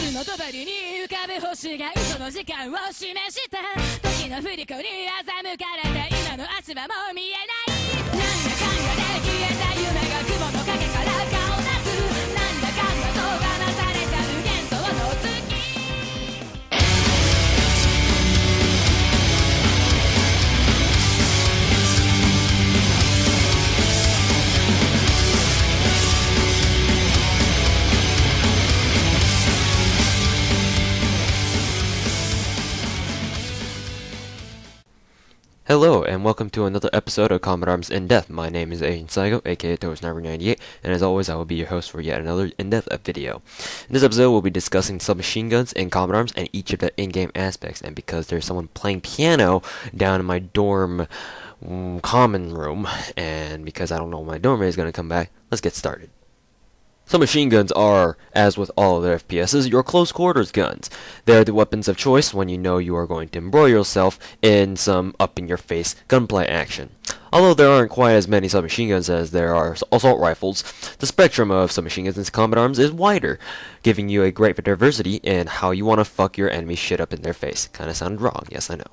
スのとばりに浮かぶ星が嘘の時間を示した時の振り子に欺かれて今の足はもう見えないなんだかんだで消えた夢が雲の影から顔出すなんだかんだと話されちゃう幻想の月Hello, and welcome to another episode of Combat Arms In Depth. My name is Agent Psycho, aka Toes98, and as always, I will be your host for yet another in-depth video. In this episode, we'll be discussing submachine guns and combat arms and each of the in-game aspects. And because there's someone playing piano down in my dorm common room, and because I don't know when my dorm is going to come back, let's get started. Submachine guns are, as with all other FPSs, your close quarters guns. They're the weapons of choice when you know you are going to embroil yourself in some up-in-your-face gunplay action. Although there aren't quite as many submachine guns as there are assault rifles, the spectrum of submachine guns and combat arms is wider, giving you a great diversity in how you want to fuck your enemy shit up in their face. Kinda sounded wrong, yes I know.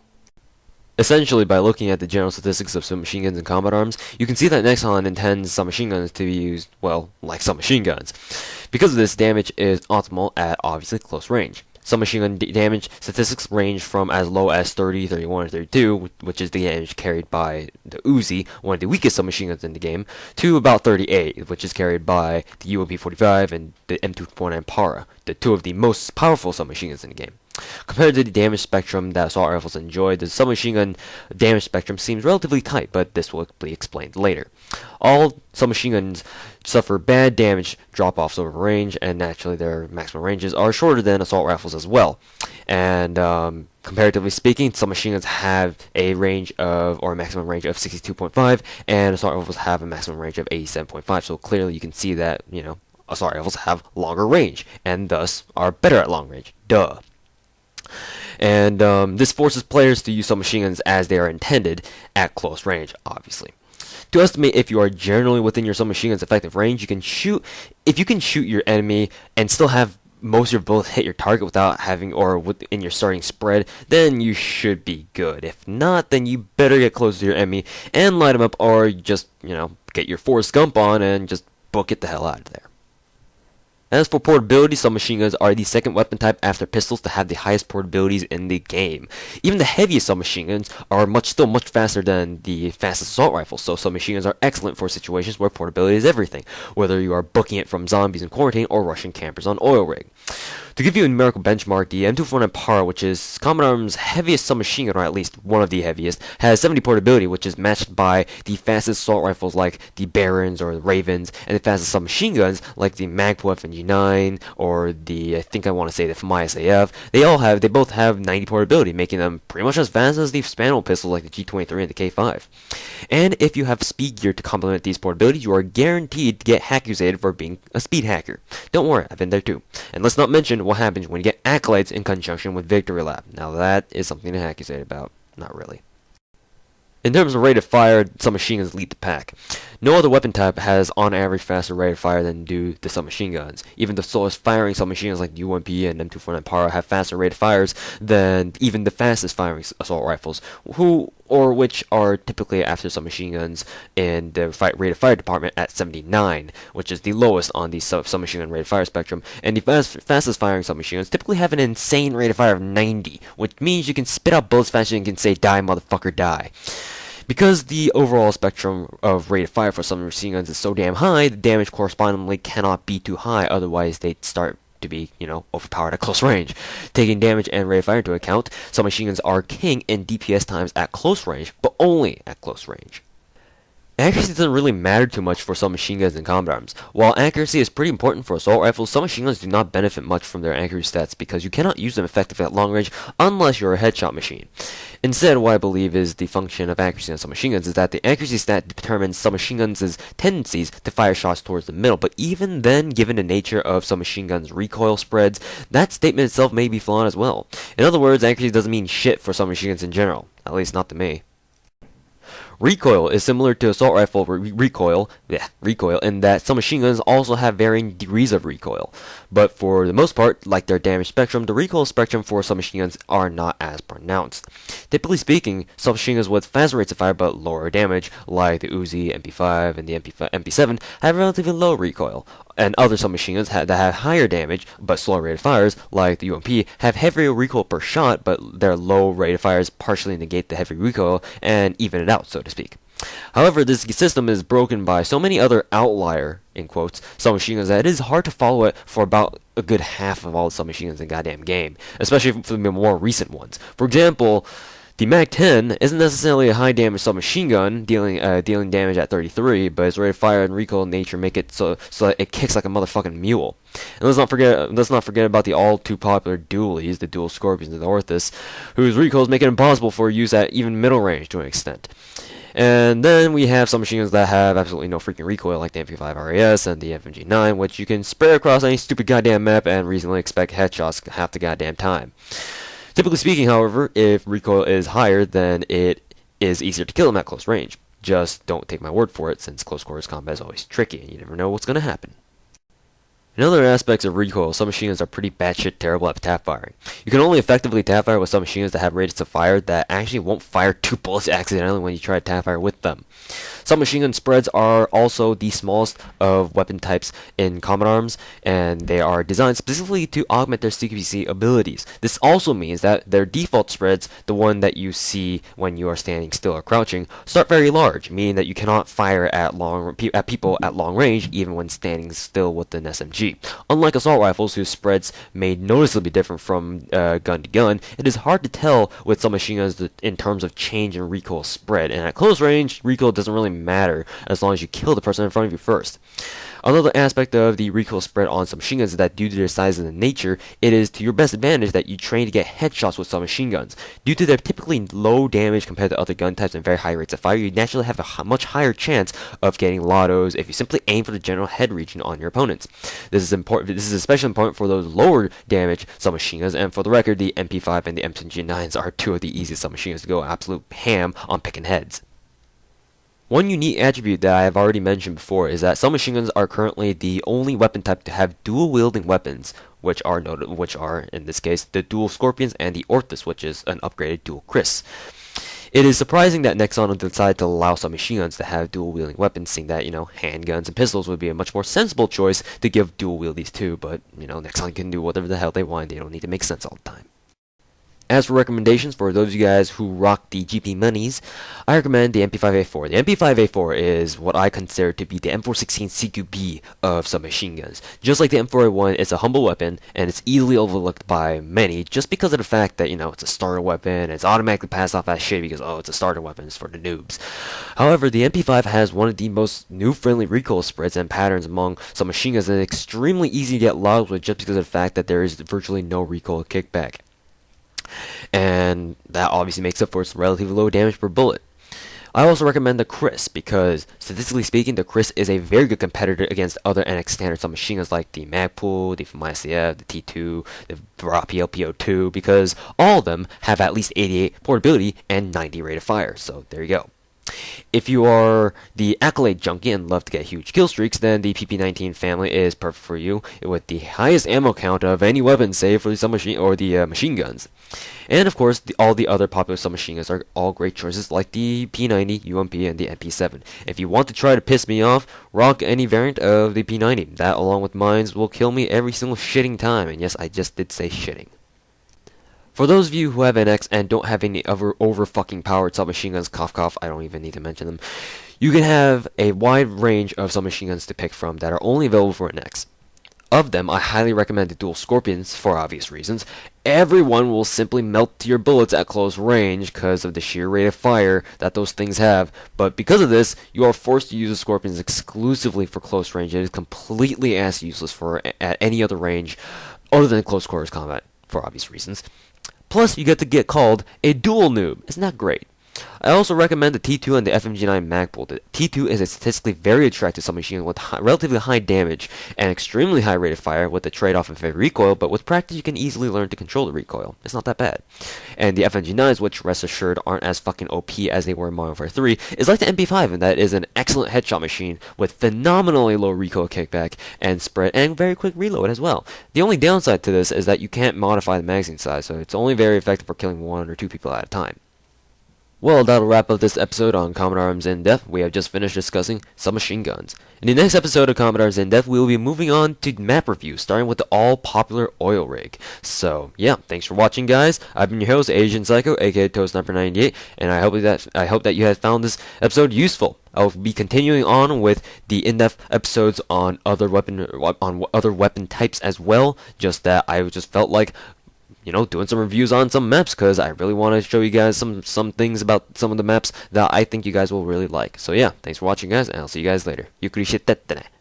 Essentially, by looking at the general statistics of submachine guns and combat arms, you can see that Nexon intends submachine guns to be used, well, like submachine guns. Because of this, damage is optimal at, obviously, close range. Submachine gun damage statistics range from as low as 30, 31, or 32, which is the damage carried by the Uzi, one of the weakest submachine guns in the game, to about 38, which is carried by the UMP-45 and the M249 Para, the two of the most powerful submachine guns in the game. Compared to the damage spectrum that assault rifles enjoy, the submachine gun damage spectrum seems relatively tight, but this will be explained later. All submachine guns suffer bad damage drop-offs over range, and naturally their maximum ranges are shorter than assault rifles as well. And comparatively speaking, submachine guns have a range of, or a maximum range of 62.5, and assault rifles have a maximum range of 87.5, so clearly you can see that, you know, assault rifles have longer range, and thus are better at long range. Duh. And this forces players to use submachine guns as they are intended at close range, obviously. To estimate if you are generally within your submachine gun's effective range, you can shoot. If you can shoot your enemy and still have most of your bullets hit your target without having, or within your starting spread, then you should be good. If not, then you better get close to your enemy and light them up, or just, you know, get your Forrest Gump on and just book it the hell out of there. As for portability, submachine guns are the second weapon type after pistols to have the highest portabilities in the game. Even the heaviest submachine guns are still much faster than the fastest assault rifles, so submachine guns are excellent for situations where portability is everything, whether you are booking it from zombies in quarantine or Russian campers on oil rig. To give you a numerical benchmark, the M249 Para, which is Combat Arms' heaviest submachine gun, or at least one of the heaviest, has 70 portability, which is matched by the fastest assault rifles like the Barons or the Ravens, and the fastest submachine guns like the Magpul FNG-9 or the, I think I want to say the FMI SAF. They both have 90 portability, making them pretty much as fast as the expandable pistols like the G23 and the K5. And if you have speed gear to complement these portabilities, you are guaranteed to get accusated for being a speed hacker. Don't worry, I've been there too. And let's not mention what happens when you get accolades in conjunction with Victory Lap. Now that is something to accusate about. Not really. In terms of rate of fire, submachine guns lead the pack. No other weapon type has on average faster rate of fire than do the submachine guns. Even the slowest firing submachine guns like the UMP and M249 Para have faster rate of fires than even the fastest firing assault rifles, which are typically after submachine guns in the rate of fire department at 79, which is the lowest on the submachine gun rate of fire spectrum. And the fastest firing submachine guns typically have an insane rate of fire of 90, which means you can spit out bullets faster and you can say, "Die, motherfucker, die." Because the overall spectrum of rate of fire for submachine guns is so damn high, the damage correspondingly cannot be too high, otherwise they'd start to be, you know, overpowered at close range. Taking damage and rate of fire into account, submachine guns are king in DPS times at close range, but only at close range. Accuracy doesn't really matter too much for submachine guns and combat arms. While accuracy is pretty important for assault rifles, submachine guns do not benefit much from their accuracy stats because you cannot use them effectively at long range unless you're a headshot machine. Instead, what I believe is the function of accuracy on submachine guns is that the accuracy stat determines submachine guns' tendencies to fire shots towards the middle, but even then, given the nature of submachine guns' recoil spreads, that statement itself may be flawed as well. In other words, accuracy doesn't mean shit for submachine guns in general, at least not to me. Recoil is similar to assault rifle recoil in that some machine guns also have varying degrees of recoil. But for the most part, like their damage spectrum, the recoil spectrum for submachine guns are not as pronounced. Typically speaking, submachine guns with faster rates of fire but lower damage, like the Uzi, MP5, and the MP7, have relatively low recoil. And other submachine guns that have higher damage but slower rate of fires, like the UMP, have heavier recoil per shot, but their low rate of fires partially negate the heavy recoil and even it out, so to speak. However, this system is broken by so many other outlier, in quotes, submachine guns that it is hard to follow it for about a good half of all the submachine guns in the goddamn game, especially for the more recent ones. For example, the MAC-10 isn't necessarily a high damage submachine gun, dealing damage at 33, but its rate of fire and recoil nature make it so that it kicks like a motherfucking mule. And let's not forget about the all too popular dualies, the dual Scorpions and the Orthus, whose recoils make it impossible for use at even middle range to an extent. And then we have some machine guns that have absolutely no freaking recoil, like the MP5 RAS and the FMG9, which you can spray across any stupid goddamn map and reasonably expect headshots half the goddamn time. Typically speaking, however, if recoil is higher, then it is easier to kill them at close range. Just don't take my word for it, since close quarters combat is always tricky, and you never know what's going to happen. In other aspects of recoil, submachine guns are pretty batshit terrible at tap firing. You can only effectively tap fire with submachine guns that have rates of fire that actually won't fire 2 bullets accidentally when you try to tap fire with them. Submachine gun spreads are also the smallest of weapon types in combat arms, and they are designed specifically to augment their CQC abilities. This also means that their default spreads, the one that you see when you are standing still or crouching, start very large, meaning that you cannot fire at people at long range even when standing still with an SMG. Unlike assault rifles, whose spreads may noticeably differ from gun to gun, it is hard to tell with submachine guns in terms of change in recoil spread, and at close range, recoil doesn't really matter as long as you kill the person in front of you first. Another aspect of the recoil spread on submachine guns is that due to their size and nature, it is to your best advantage that you train to get headshots with submachine guns. Due to their typically low damage compared to other gun types and very high rates of fire, you naturally have a much higher chance of getting lottos if you simply aim for the general head region on your opponents. This is important. This is especially important for those lower damage submachine guns, and for the record, the MP5 and the M2G9s are two of the easiest submachine guns to go absolute ham on picking heads. One unique attribute that I have already mentioned before is that submachine guns are currently the only weapon type to have dual wielding weapons, which are in this case the dual Scorpions and the Orthus, which is an upgraded dual Chris. It is surprising that Nexon decided to allow submachine guns to have dual wielding weapons, seeing that handguns and pistols would be a much more sensible choice to give dual wieldies to, but Nexon can do whatever the hell they want. They don't need to make sense all the time. As for recommendations for those of you guys who rock the GP monies, I recommend the MP5A4. The MP5A4 is what I consider to be the M416 CQB of submachine guns. Just like the M4A1, it's a humble weapon, and it's easily overlooked by many just because of the fact that, it's a starter weapon, and it's automatically passed off as shit because, it's a starter weapon, it's for the noobs. However, the MP5 has one of the most noob-friendly recoil spreads and patterns among submachine guns, and it's extremely easy to get logged with just because of the fact that there is virtually no recoil kickback. And that obviously makes up for its relatively low damage per bullet. I also recommend the Chris because, statistically speaking, the Chris is a very good competitor against other NX standard submachine guns like the Magpul, the amiscia, the T2, the PLPO2, because all of them have at least 88 portability and 90 rate of fire. So there you go. If you are the accolade junkie and love to get huge kill streaks, then the PP19 family is perfect for you, with the highest ammo count of any weapon save for the submachine or the machine guns. And of course, all the other popular submachine guns are all great choices, like the P90, UMP, and the MP7. If you want to try to piss me off, rock any variant of the P90. That, along with mines, will kill me every single shitting time. And yes, I just did say shitting. For those of you who have NX and don't have any other over-fucking powered submachine guns, cough cough, I don't even need to mention them, you can have a wide range of submachine guns to pick from that are only available for NX. Of them, I highly recommend the dual Scorpions for obvious reasons. Everyone will simply melt to your bullets at close range because of the sheer rate of fire that those things have, but because of this, you are forced to use the Scorpions exclusively for close range. It is completely ass useless at any other range other than close quarters combat, for obvious reasons. Plus, you get to get called a dual noob. Isn't that great? I also recommend the T2 and the FMG9 Magpul. The T2 is a statistically very attractive submachine with relatively high damage and extremely high rate of fire with the trade-off in favor of recoil, but with practice you can easily learn to control the recoil. It's not that bad. And the FMG9s, which rest assured aren't as fucking OP as they were in Modern Warfare 3, is like the MP5 and that is an excellent headshot machine with phenomenally low recoil kickback and spread and very quick reload as well. The only downside to this is that you can't modify the magazine size, so it's only very effective for killing 1 or 2 people at a time. Well, that'll wrap up this episode on Commodore Arms In Depth. We have just finished discussing submachine guns. In the next episode of Commodore Arms In Depth, we will be moving on to map reviews, starting with the all-popular oil rig. So, yeah, thanks for watching, guys. I've been your host, Asian Psycho, aka Toast98, and I hope that you have found this episode useful. I'll be continuing on with the in-depth episodes on other weapon types as well. Just that I just felt like doing some reviews on some maps because I really want to show you guys some things about some of the maps that I think you guys will really like. So yeah, thanks for watching, guys, and I'll see you guys later. ゆっくりしてってね。